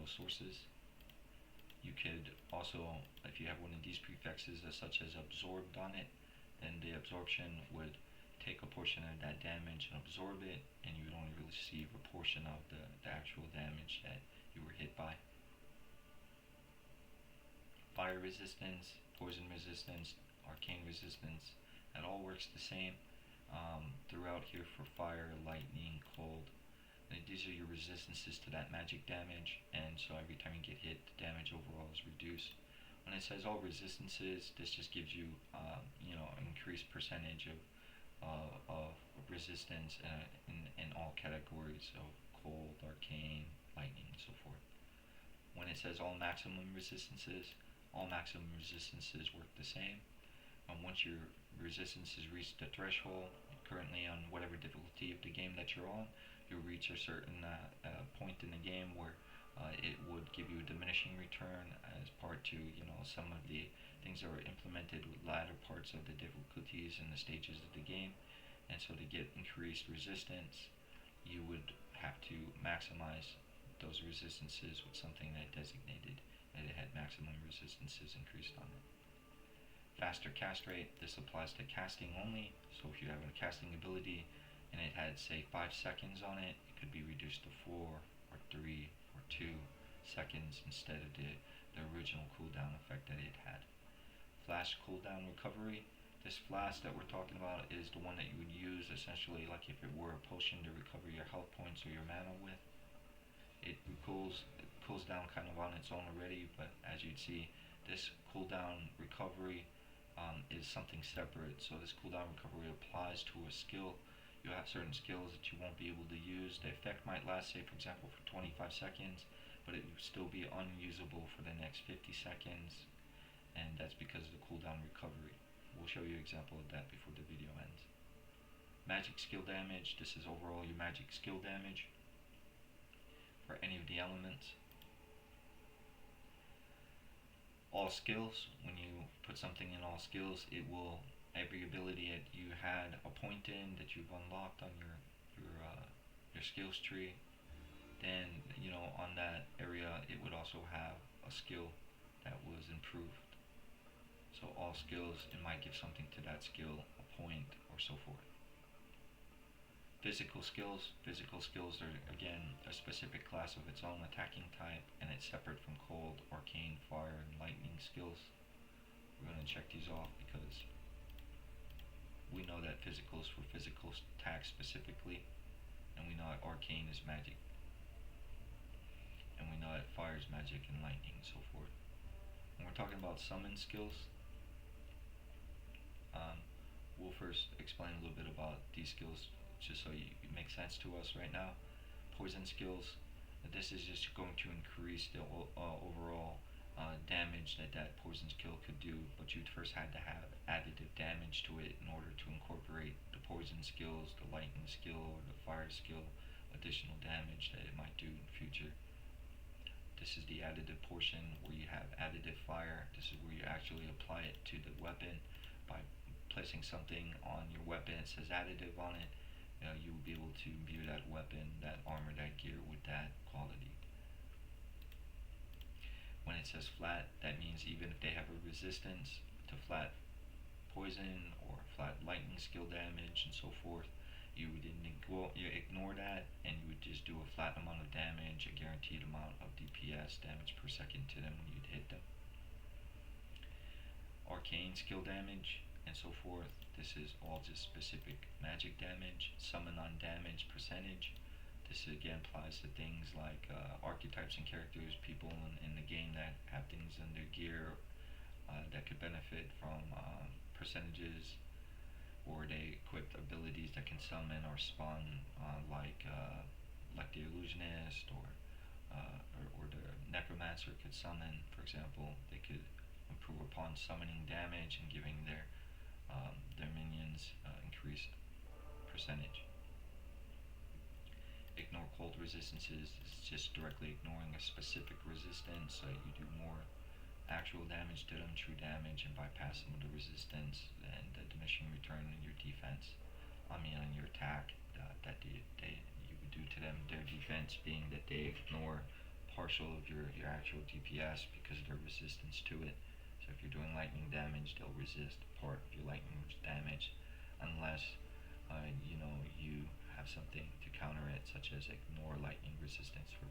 sources. You could also, if you have one of these prefixes such as absorbed on it, then the absorption would take a portion of that damage and absorb it, and you would only receive a portion of the actual damage that you were hit by. Fire resistance, poison resistance, arcane resistance, that all works the same throughout here for fire, lightning, cold. And these are your resistances to that magic damage, and so every time you get hit, the damage overall is reduced. When it says all resistances, this just gives you, an increased percentage of resistance in all categories of cold, arcane, lightning, and so forth. When it says all maximum resistances work the same. Once your resistance has reached the threshold, currently on whatever difficulty of the game that you're on, you'll reach a certain point in the game where it would give you a diminishing return as part to some of the things that were implemented with latter parts of the difficulties and the stages of the game. And so to get increased resistance, you would have to maximize those resistances with something that designated that it had maximum resistances increased on it. Faster cast rate, this applies to casting only. So if you have a casting ability and it had, say, 5 seconds on it, it could be reduced to 4 or 3 or 2 seconds instead of the original cooldown effect that it had. Flash cooldown recovery. This flash that we're talking about is the one that you would use essentially like if it were a potion to recover your health points or your mana with. It cools down kind of on its own already, but as you'd see, this cooldown recovery is something separate. So this cooldown recovery applies to a skill. You'll have certain skills that you won't be able to use. The effect might last, say, for example, for 25 seconds, but it would still be unusable for the next 50 seconds, and that's because of the cooldown recovery. We'll show you an example of that before the video ends. Magic skill damage. This is overall your magic skill damage for any of the elements. All skills. When you put something in all skills, it will, every ability that you had a point in that you've unlocked on your skills tree, then on that area it would also have a skill that was improved. So all skills, it might give something to that skill, a point or so forth. Physical skills. Physical skills are, again, a specific class of its own attacking type, and it's separate from cold, arcane, fire, and lightning skills. We're going to check these off because we know that physical is for physical attacks specifically, and we know that arcane is magic, and we know that fire is magic and lightning and so forth. When we're talking about summon skills, we'll first explain a little bit about these skills just so it makes sense to us right now. Poison skills, this is just going to increase the overall damage that poison skill could do, but you'd first had to have additive damage to it in order to incorporate the poison skills, the lightning skill, or the fire skill, additional damage that it might do in the future. This is the additive portion where you have additive fire. This is where you actually apply it to the weapon by placing something on your weapon. It says additive on it. You will be able to imbue that weapon, that armor, that gear with that quality. When it says flat, that means even if they have a resistance to flat poison or flat lightning skill damage and so forth, you would ignore that, and you would just do a flat amount of damage, a guaranteed amount of DPS, damage per second, to them when you'd hit them. Arcane skill damage and so forth. This is all just specific magic damage. Summon on damage percentage. This again applies to things like archetypes and characters, people in the game that have things in their gear that could benefit from percentages, or they equip abilities that can summon or spawn like the illusionist or the necromancer could summon, for example. They could improve upon summoning damage and giving their minions increased percentage. Ignore cold resistances. It's just directly ignoring a specific resistance, so you do more actual damage to them, true damage, and bypass some of the resistance and the diminishing return on your defense. On your attack that you would do to them. Their defense being that they ignore partial of your actual DPS because of their resistance to it. So if you're doing lightning damage, they'll resist part of your lightning damage, unless you have something to counter it, such as ignore lightning resistance for